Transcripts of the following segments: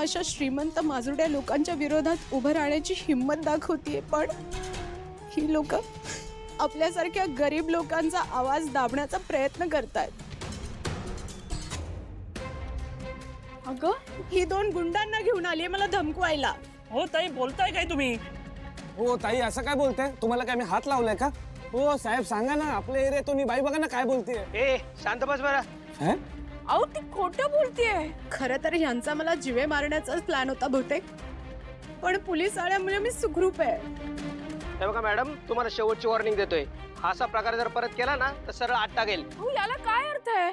अशा श्रीमंत माजुड्या लोकांच्या विरोधात उभं राहण्याची हिम्मत दाखवतीये, पण ही लोक आपल्यासारख्या गरीब लोकांचा आवाज दाबण्याचा प्रयत्न करतायत। अगं, ही दोन गुंडांना घेऊन आली मला धमकवायला। हो ताई, बोलताय काय तुम्ही? हो ताई, असं काय बोलताय? तुम्हाला काय मी हात लावलाय का? हो साहेब, सांगा ना, आपल्या एरियातून ही बाई बघा ना काय बोलतेय। ए शांत बस बरं। अहो, ती खोटं बोलतेय। खरं तर ह्यांचा मला जीवे मारण्याचाच प्लॅन होता बहुतेक, पण पोलीस आल्यामुळे मी सुखरूप आहे। हे बघा मॅडम, तुम्हाला शेवटची वॉर्निंग देतोय, असा प्रकार जर परत केला ना तर सरळ आत टाकेल। याला काय अर्थ आहे?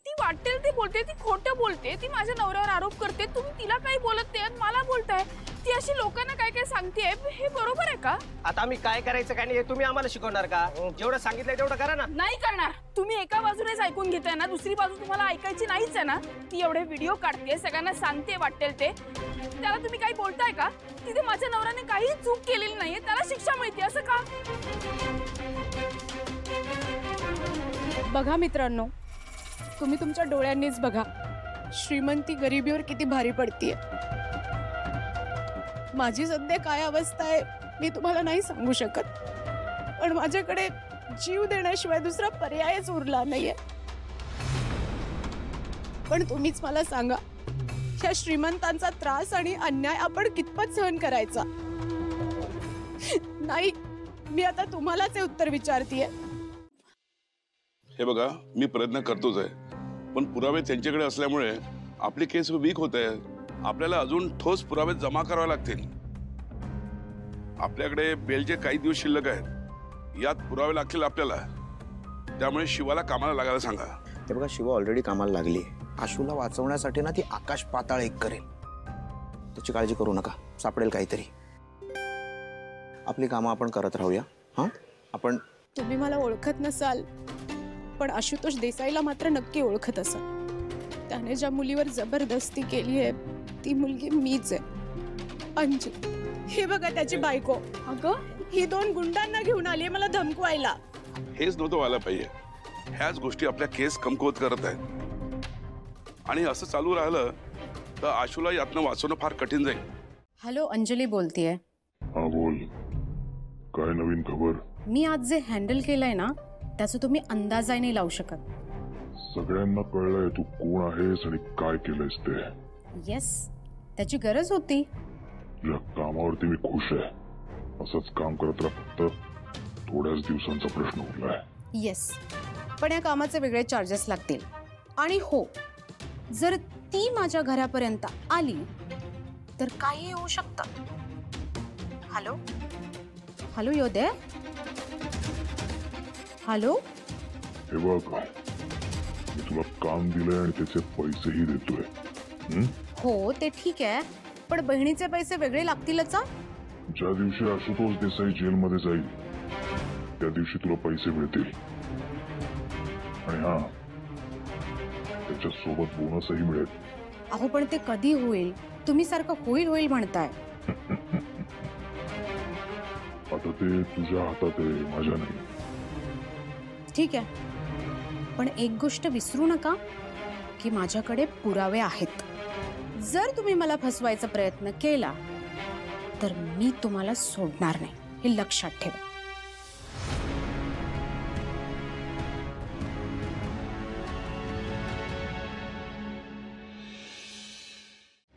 ती वाटेल ती बोलते, ती खोटं बोलते, ती माझ्या नवऱ्यावर आरोप करते, तुम्ही तिला काही बोलत नाही आणि मला बोलताय। ती अशी लोकांना काय काय सांगतेय, हे बरोबर आहे का? आता आम्ही काय करायचं काय नाही तुम्ही आम्हाला शिकवणार का? जेवढं सांगितलंय तेवढं करा ना। नाही करणार। तुम्ही एका बाजूनेच ऐकून घेताय ना, दुसरी बाजू तुम्हाला ऐकायची नाहीच आहे ना। ती एवढे व्हिडिओ काढते, सगळ्यांना सांगते वाटेल ते, त्याला तुम्ही काही बोलताय का? तिथे माझ्या नवऱ्याने काही चूक केलेली नाहीये, त्याला शिक्षा मिळते असं का? बघा मित्रांनो, तुम्ही तुमच्या डोळ्यांनीच बघा श्रीमंती गरिबीवर किती भारी पडतीये। माझी सध्या काय अवस्था आहे मी तुम्हाला नाही सांगू शकत, पण माझ्याकडे जीव देण्याशिवाय दुसरा पर्यायच उरला नाहीये। पण तुम्हीच मला सांगा, ह्या श्रीमंतांचा त्रास आणि अन्याय आपण कितपत सहन करायचा? नाही, मी आता तुम्हालाच हे उत्तर विचारतीये। हे बघा, मी प्रयत्न करतोच आहे, पण पुरावे त्यांच्याकडे असल्यामुळे आपली केस वीक होत आहे। आपल्याला अजून ठोस पुरावे जमा करावे लागतील। आपल्याकडे बेलचे काही दिवस शिल्लक आहेत, यात पुरावे लागतील आपल्याला, त्यामुळे शिवाला कामाला लागायला सांगा। हे बघा, शिवा ऑलरेडी कामाला लागली आहे। आशूला वाचवण्यासाठी ना ती आकाश पाताळ एक करेल, त्याची काळजी करू नका, सापडेल काहीतरी। आपली कामं आपण करत राहूया। हां, आपण तुम्ही मला ओळखत नसाल, पण आशुतोष देसाईला मात्र नक्की ओळखत असाल। त्याने ज्या मुलीवर जबरदस्ती केली आहे ती मुलगी मीच आहे, अंजली। हे बघा त्याची बायको। अगं, ही दोन गुंडांना घेऊन आली मला धमकवायला। हेच नव्हतं व्हायला पाहिजे। ह्याच गोष्टी आपल्या केस कमकुवत करत आहेत, आणि असं चालू राहिलं तर आशूला यातनं वाचवणं फार कठीण जाईल। हॅलो, अंजली बोलतेय। हा बोल, काय नवीन खबर? मी आज जे हँडल केलंय ना, त्याचं तुम्ही अंदाजाही नाही लावू शकत। सगळ्यांना कळलंय तू कोण आहेस आणि काय केलंयस ते। येस, त्याची गरज होती। या कामावरती मी खुश आहे। असंच काम करत राहा, फक्त थोड्याच दिवसांचा प्रश्न उरलाय। येस, पण या कामाचे वेगळे चार्जेस लागतील। आणि हो, जर ती माझ्या घरापर्यंत आली तर काही होऊ शकतं। हॅलो हॅलो, योदय, हॅलो। हे बघ, मी तुला काम दिलंय आणि त्याचे पैसेही देतोय। हो, ते ठीक आहे, पण बहिणीचे पैसे वेगळे लागतीलच। ज्या दिवशी आशुतोष देसाई जेलमध्ये जाईल त्या दिवशी तुला पैसे मिळतील, आणि हा, त्याच्या सोबत बोनसही मिळेल। अहो, पण ते कधी होईल? तुम्ही सारखं होईल होईल म्हणताय। आता ते तुझ्या हातात आहे, माझ्या नाही। ठीक आहे, पण एक गोष्ट विसरू नका की माझ्याकडे पुरावे आहेत। जर तुम्ही मला फसवायचा प्रयत्न केला तर मी तुम्हाला सोडणार नाही, हे लक्षात ठेवा।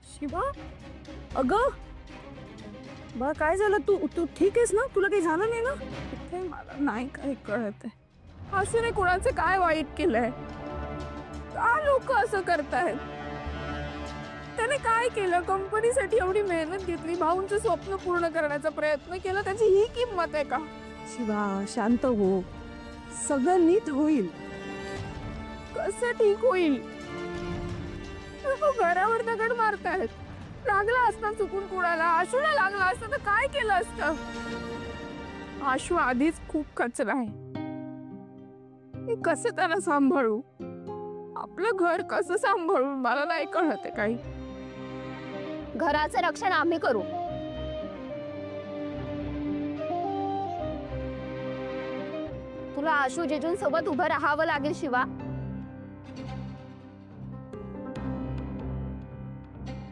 शिवा, अगं बा, काय झालं? तू तू ठीक आहेस ना? तुला काही झालं नाही ना? इथे मला नाही काय कळत आहे, आशूने कोणाचं काय वाईट केलंय? का लोक असं करतायत? त्याने काय केलं? कंपनीसाठी एवढी मेहनत घेतली, भाऊंचं स्वप्न पूर्ण करण्याचा प्रयत्न केला, त्याची ही किंमत आहे का? शिवा, शांत हो, सगळं नीट होईल। कसं ठीक होईल? घरावर दगड मारतायत। लागला असता चुकून कुणाला, आशूला लागला असता तर काय केलं असतं? आशू आधीच खूप कचरा आहे, मी कसं त्याला सांभाळू? आपलं घर कसं सांभाळू मला नाही कळत आहे काही। घराचं रक्षण आम्ही करू। तुला आशू जेजूंसोबत उभं राहावं लागेल शिवा।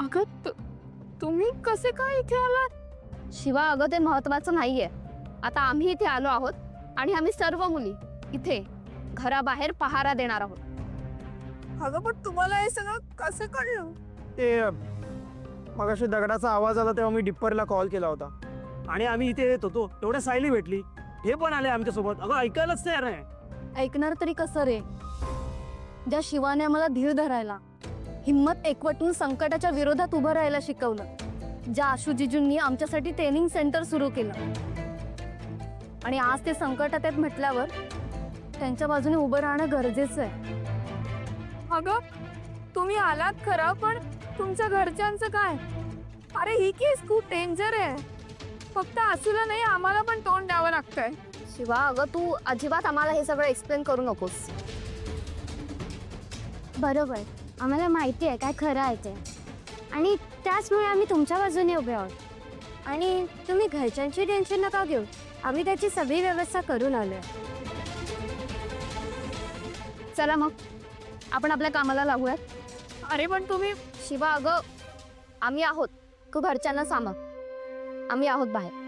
अगं तुम्ही कसे काय इथे आलात? शिवा अगं ते महत्वाचं नाहीये. आता आम्ही इथे आलो आहोत आणि आम्ही सर्व मुली इथे घराबाहेर पहारा देणार आहोत. अगं पण तुम्हाला हे सगळं कसं कळलं? ते मगाशी दगडाचा आवाज आला तेव्हा मी डिप्परला कॉल केला होता आणि आम्ही इथे येत होतो तेवढ्या सायली भेटली. हे पण आले आमच्यासोबत. अगं ऐकायलाच तयार आहे. ऐकणार तरी कसं रे? ज्या शिवाने आम्हाला धीर धरायला, हिम्मत एकवटून संकटाच्या विरोधात उभं राहायला शिकवलं, ज्या आशुजीजूंनी आमच्यासाठी ट्रेनिंग सेंटर सुरू केलं आणि आज ते संकटात आहेत म्हटल्यावर त्यांच्या बाजूने उभं राहणं गरजेचं आहे. अगं तुम्ही आलात खरं, पण तुमच्या घरच्यांचं काय? अरे ही केस खूप डेंजर आहे. फक्त आसूला नाही, आम्हाला पण तोंड द्यावं लागतंय. शिवा अगं तू अजिबात आम्हाला हे सगळं एक्सप्लेन करू नकोस. बरोबर, आम्हाला माहिती आहे काय खरं आहे ते, आणि त्याचमुळे आम्ही तुमच्या बाजूने उभे आहोत. आणि तुम्ही घरच्यांची टेन्शन नका घेऊ, आम्ही त्याची सगळी व्यवस्था करून आलोय. चला मग आपण आपल्या कामाला लागूयात. अरे पण तुम्ही शिवा अगं आम्ही आहोत. तू घरच्यांना सांभाळ, आम्ही आहोत बाहेर.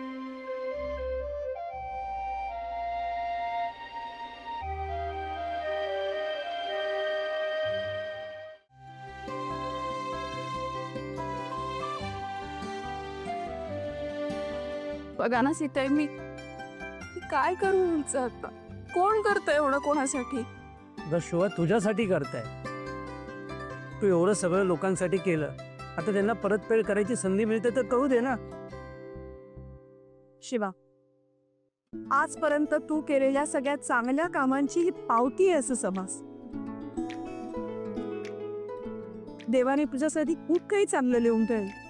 बघा ना सीताई, मी काय करू यांचं आता? कोण करतंय एवढं कोणासाठी? शिवा तुझ्यासाठी करताय. तू एवढं सगळं लोकांसाठी केलं, आता त्यांना परतफेड करायची संधी मिळते तर करू दे ना. शिवा, आजपर्यंत तू केलेल्या सगळ्या चांगल्या कामांची ही पावती आहे असं समज. देवाने तुझ्यासाठी खूप काही चांगलं लिहून ठेवलं.